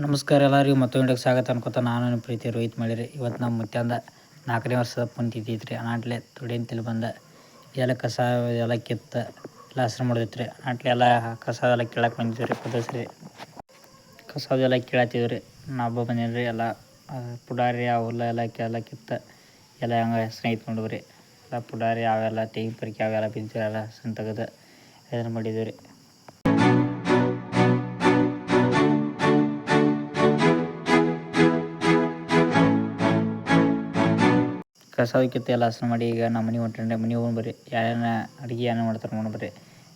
ನಮಸ್ಕಾರ ಎಲ್ಲರಿಗೂ ಮತ್ತೊಂದು ಸ್ವಾಗತ ಅನ್ಕೋತ ನಾನು ನಿಮ್ಮ ಪ್ರೀತಿ ರೋಹಿತ್ ಮಾಡಿರಿ. ಇವತ್ತು ನಮ್ಮ ಮುತ್ಯಾಂದ 4ನೇ ವರ್ಷದ ಪುಂತಿದ್ದೈತ್ರಿ. ಅನಾಟ್ಲೆ ತುಡಿಯಂತಲ್ಲಿ ಬಂದ ಎಲ್ಲ ಕಸ ಎಲ್ಲ ಕಿತ್ತ ಎಲ್ಲ ಹಸ್ರು ಮಾಡಿದೈತ್ರಿ. ಅನಾಟ್ಲೆ ಎಲ್ಲ ಕಸ ಎಲ್ಲ ಕೀಳಕ್ಕೆ ಬಂದಿದ್ರಿ. ಪದಸ್ರಿ ಕಸದೆಲ್ಲ ಕೀಳತ್ತಿದ್ರಿ. ನಾ ಹಬ್ಬ ಬಂದೇನ್ರಿ. ಎಲ್ಲ ಪುಡಾರಿ ಅವೆಲ್ಲ ಎಲ್ಲ ಕಿತ್ತ ಎಲ್ಲ ಹಂಗೆ ಸ್ನೇಹಿತ ನೋಡಿದ್ರಿ. ಎಲ್ಲ ಪುಡಾರಿ ಅವೆಲ್ಲ ತೆಂಗಿನ ಪರಿಕೆ ಅವೆಲ್ಲ ಬಿದ್ದಿರಿ. ಎಲ್ಲ ಹಸನ್ ತೆಗೆದು ಇದನ್ನು ಮಾಡಿದ್ರಿ. ಕಸದಕ್ಕಿಂತ ಎಲ್ಲ ಹಸನು ಮಾಡಿ ಈಗ ನಮ್ಮ ಮನೆ ಹೊಂಟ್ರೆ ಮನೆ ಹೋಗಿ ಬರ್ರಿ. ಯಾರೇನ ಅಡುಗೆ ಏನೇನು ಮಾಡ್ತಾರೆ ನೋಡಿ ಬರ್ರಿ.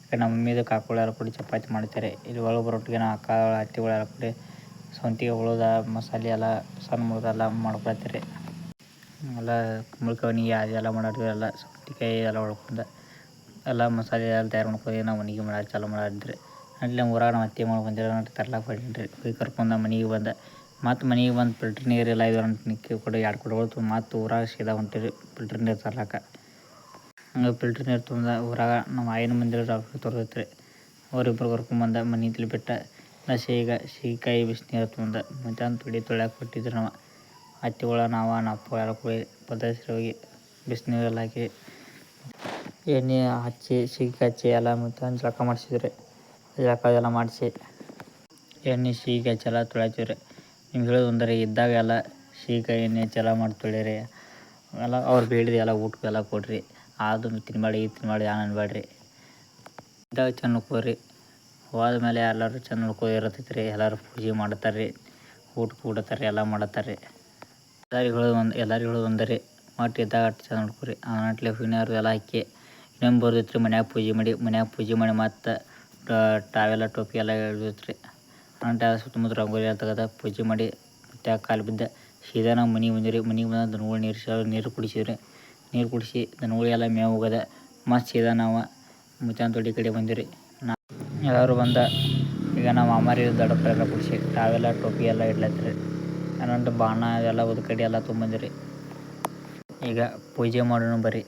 ಈಗ ನಮ್ಮ ಮಮ್ಮಿದು ಕಾಕುಗಳೆಲ್ಲ ಕೂಡಿ ಚಪಾತಿ ಮಾಡ್ತಾರೆ. ಇಲ್ಲಿ ಒಳಗೆ ಬರೋಟ್ಟಿಗೆ ಅಕ್ಕ ಹತ್ತಿಗಳೆಲ್ಲ ಕೂಡಿ ಸೌಂತಿಗೆ ಉಳೋದ ಮಸಾಲೆ ಎಲ್ಲ ಸಣ್ಣ ಮುರಿದೆಲ್ಲ ಮಾಡ್ಕೊಳ್ತಾರೆ. ಎಲ್ಲ ಕುಂಬಳಕಾಯಿ ಅದೆಲ್ಲ ಮಾಡಿದ್ವಿ. ಎಲ್ಲ ಸೌತಿಕಾಯಿ ಎಲ್ಲ ಒಳ್ಕೊಂಡು ಎಲ್ಲ ಮಸಾಲೆ ಎಲ್ಲ ತಯಾರು ಮಾಡ್ಕೊಂಡು ನಾವು ಮನೆಗೆ ಮಾಡೋದು ಚಾಲೂ ಮಾಡಿದ್ರಿ. ಅಲ್ಲಿ ನಮ್ಮ ಊರಾಗ ನಮ್ಮ ಅತ್ತೆ ಮಾಡಿ ಬಂದಿರೋ ತರ್ಲಾಕ್ ಹೊಂಟ್ರಿ. ಹೋಗಿ ಕರ್ಕೊಂಡು ಮನೆಗೆ ಬಂದ ಮತ್ತು ಮನೆಗೆ ಬಂದು ಫಿಲ್ಟ್ರ್ ನೀರೆಲ್ಲ 5 ಕೊಡು 2 ಕೊಡಗಳು ಮತ್ತು ಊರಾಗ ಸೀದಾ ಹೊಂಟಿರಿ ಫಿಲ್ಟ್ರ್ ನೀರು ತರ್ಲಾಕ. ಹಂಗೆ ಫಿಲ್ಟ್ರ್ ನೀರು ತುಂಬ ಊರಾಗ ನಮ್ಮ ಆಯಿನ ಮಂದಿರ ತೋರ್ತೈತ್ರಿ. ಅವರಿಬ್ಬರು ಕರ್ಕೊಂಬಂದ ಮನೆ ತಿಳಿ ಬಿಟ್ಟ ಸಿಹಿಕಾಯಿ ಬಿಸಿನೀರು ತುಂಬ ಮಧ್ಯಾಹ್ನ ತೊಳ್ಯಾಕೆ ಕೊಟ್ಟಿದ್ರು. ನಾವು ಹತ್ತಿಗಳ ನಮ್ಮ ಅಪ್ಪ ಎಲ್ಲ ಕೂಡಿ ಪದಸ್ರಿ ಹೋಗಿ ಬಿಸಿನೀರೆಲ್ಲ ಹಾಕಿ ಎಣ್ಣೆ ಹಚ್ಚಿ ಸಿಹಿಕಾಯಿ ಹಚ್ಚಿ ಎಲ್ಲ ಮತ್ತು ಜಳಕ ಮಾಡಿಸಿದ್ರಿ. ಜಳಕ ಎಲ್ಲ ಮಾಡಿಸಿ ಎಣ್ಣೆ ಸಿಹಿಕಾಯಿ ಹಚ್ಚಿ ಎಲ್ಲ ತೊಳ್ಯಾತೀವ್ರಿ. ನಿಮ್ಗೆ ಹೇಳೋದು ಅಂದರೆ ಇದ್ದಾಗ ಎಲ್ಲ ಸಿಹಿಕಾಯಿ ಎಣ್ಣೆ ಹಚ್ಚಿ ಎಲ್ಲ ಮಾಡಿ ತೊಳಿರಿ. ಎಲ್ಲ ಅವ್ರು ಬೇಡಿದ ಎಲ್ಲ ಊಟಕ್ಕೆಲ್ಲ ಕೊಡ್ರಿ. ಅದು ತಿನ್ಬೇಡಿ ತಿನ್ಬೇಡಿ ಅನ್ಬೇಡ್ರಿ. ಇದ್ದಾಗ ಚೆಂದ ನೋಡ್ಕೋರಿ. ಹೋದ್ಮೇಲೆ ಎಲ್ಲರೂ ಚೆಂದ ನೋಡ್ಕೋದಿರತ್ತೈತೆ ರೀ. ಎಲ್ಲರೂ ಪೂಜೆ ಮಾಡ್ತಾರೆ ರೀ. ಊಟಕ್ಕೆ ಕೊಡ್ತಾರೆ ಎಲ್ಲ ಮಾಡತ್ತಾರೆ ರೀ. ಎಲ್ಲರಿಗೂ ಹೇಳೋದು ಅಂದರೆ ಒಟ್ಟು ಇದ್ದಾಗ ಚೆಂದ ನೋಡ್ಕೊರಿ. ಆನಟ್ಲೆ ಹೂವಿನಾರು ಎಲ್ಲ ಹಾಕಿ ಇನ್ನೊಂದು ಬರ್ದೈತೆ ರೀ. ಮನ್ಯಾಗ ಪೂಜೆ ಮಾಡಿ ಮತ್ತು ಟಾವೆಲ್ಲ ಟೋಪಿ ಎಲ್ಲ ಹಿಡಿದೈತೆ ರೀ. ಅನಂಟ ಸುತ್ತಮುತ್ತ ರಂಗೋಲಿ ಎಲ್ಲ ತೆಗೆದ ಪೂಜೆ ಮಾಡಿ ಮತ್ತು ಕಾಲು ಬಿದ್ದ ಸೀದಾ ನಾವು ಮನೆಗೆ ಬಂದಿರಿ. ಮನೆಗೆ ಬಂದ ದನಗಳು ನೀರು ಕುಡಿಸಿದ್ರಿ. ನೀರು ಕುಡಿಸಿ ದನಗಳು ಎಲ್ಲ ಮೇವು ಹೋಗದ ಮತ್ತು ಸೀದಾ ನಾವು ಮುತ್ಯಾನ ತೊಡಿ ಕಡೆ ಬಂದಿರಿ. ಎಲ್ಲರೂ ಬಂದ ಈಗ ನಾವು ಮಾಮಾರಿ ದೊಡ್ಡಪ್ಪ ಎಲ್ಲ ಕುಡಿಸಿ ಟಾವೆಲ್ಲ ಟೋಪಿ ಎಲ್ಲ ಇಡ್ಲತ್ರಿ. ಅನಂತ ಬಾಣ ಎಲ್ಲ ಉದ್ಕಡಿ ಎಲ್ಲ ತೊಗೊಂಬಂದಿರಿ. ಈಗ ಪೂಜೆ ಮಾಡೋಣ ಬರ್ರಿ.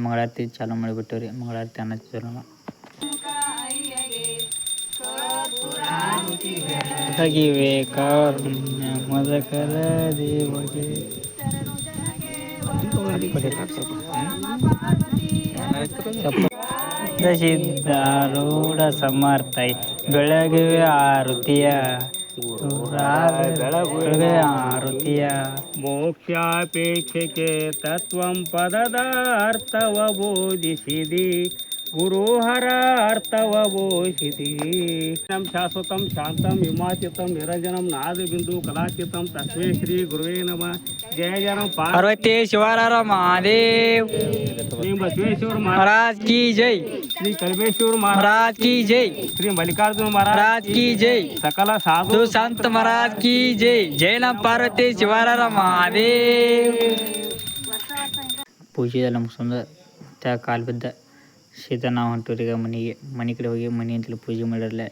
ಮಂಗಳಾರತಿ ಚಾಲೂ ಮಾಡಿಬಿಟ್ಟು ರೀ. ಮಂಗಳಾರತಿ ಅನ್ನತ್ತಿದ್ರು ನಾವು ಹಗಿವೆ ಕಾರುಣ್ಯ ಮದಕರ ದೇವಗೆ ಸಿದ್ಧಾರೂಢ ಸಮರ್ಥೈ ಬೆಳಗಿವೆ ಆರುತಿಯ ಆರುತಿಯ ಮೋಕ್ಷಾಪೇಕ್ಷೆಗೆ ತತ್ವಂ ಪದದ ಅರ್ಥವ ಬೋಧಿಸಿದಿ ಗುರುಹರ ಅರ್ಥವ ಬೋಧಿಸಿದಿ. ಶಾಶ್ವತಂ ಶಾಂತಂ ವಿಮಾಚಿತಂ ನಿರಂಜನಂ ನಾದ ಬಿಂದು ಕಲಾಚಿತಂ ತಸ್ಮೈ ಶ್ರೀ ಗುರುವೇ ನಮಃ. ಜಯ ಜನ ಪಾರ್ವತಿ ಶಿವರ ಮಹಾದೇವ್. ಶ್ರೀ ಬಸವೇಶ್ವರ ಮಹಾರಾಜ್ ಕಿ ಜೈ. ಶ್ರೀ ಕಲ್ಮೇಶ್ವರ ಮಹಾರಾಜ್ ಕಿ ಜೈ. ಶ್ರೀ ಮಲ್ಲಿಕಾರ್ಜುನ ಮಹಾರಾಜ್ ಕಿ ಜೈ. ಸಕಲ ಸಾಧು ಸಂತ ಮಹಾರಾಜ್ ಕಿ ಜೈ. ಜೈ ನಮ್ಮ ಪಾರ್ವತಿ ಶಿವರ ಮಹಾದೇವ್. ಪೂಜೆ ಎಲ್ಲ ಮುಗಿಸ್ಕೊಂಡು ಮತ್ತೆ ಕಾಲು ಬಿದ್ದ ಸೀದಾ ನಾವು ಹೊಂಟಿವ್ರಿ. ಈಗ ಮನೆ ಕಡೆ ಹೋಗಿ ಮನೆ ಅಂತೇಳಿ ಪೂಜೆ ಮಾಡಿರಲ್ಲ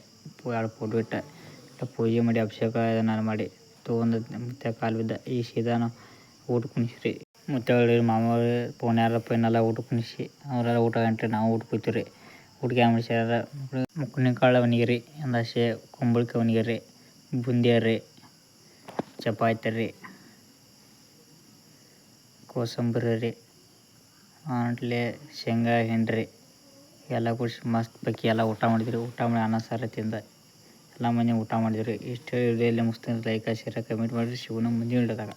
2 ಫೋಟೋ ಇಟ್ಟ ಪೂಜೆ ಮಾಡಿ ಅಭಿಷೇಕ ಇದನ್ನೆಲ್ಲ ಮಾಡಿ ತೊಗೊಂಡು ಮತ್ತೆ ಕಾಲು ಬಿದ್ದ ಈ ಸೀದಾ ನಾವು ಊಟ ಕುಣಿಸ್ರಿ. ಮತ್ತೆ ಮಾಮೂಲಿ ಪೋನ್ಯಾರಪ್ಪ ಇನ್ನೆಲ್ಲ ಊಟ ಕುಣಿಸಿ ಅವರೆಲ್ಲ ಊಟ ಗಂಟೆ ನಾವು ಊಟ ಕೂತೀವ್ರಿ. ಊಟಕ್ಕೆ ಏನು ಮಾಡಿಸ್ಯಾರ ಮುಕ್ಕುನಿ ಕಾಳು ಒಣಗಿರಿ, ಅಂದಾಸೆ ಕುಂಬಳಕಾಯಿ ಒಣಗಿರಿ, ಬುಂದಿ ರೀ, ಚಪಾತಿ ರೀ, ಕೋಸಂಬರಿ ರೀ, ಅಂಟ್ಲೆ ಶೇಂಗಾ ಹಿಂಡ್ರಿ ಎಲ್ಲ ಕುಡಿಸಿ ಮಸ್ತ್ ಬೇಕಿ ಎಲ್ಲ ಊಟ ಮಾಡಿದ್ರಿ. ಊಟ ಮಾಡಿ ಅನ್ನ ಸಾರು ತಿಂದ ಎಲ್ಲ ಮಂದಿ ಊಟ ಮಾಡಿದ್ರಿ. ಇಷ್ಟು ವಿಡಿಯೋಲ್ಲಿ ಮುಗಿಸ್ತೀನಿ. ಲೈಕ್ ಶೇರ್ ಕಮೆಂಟ್ ಮಾಡಿರಿ. ಶಿವನ ಮುಂದಿನ ವಿಡಿಯೋದಾಗ.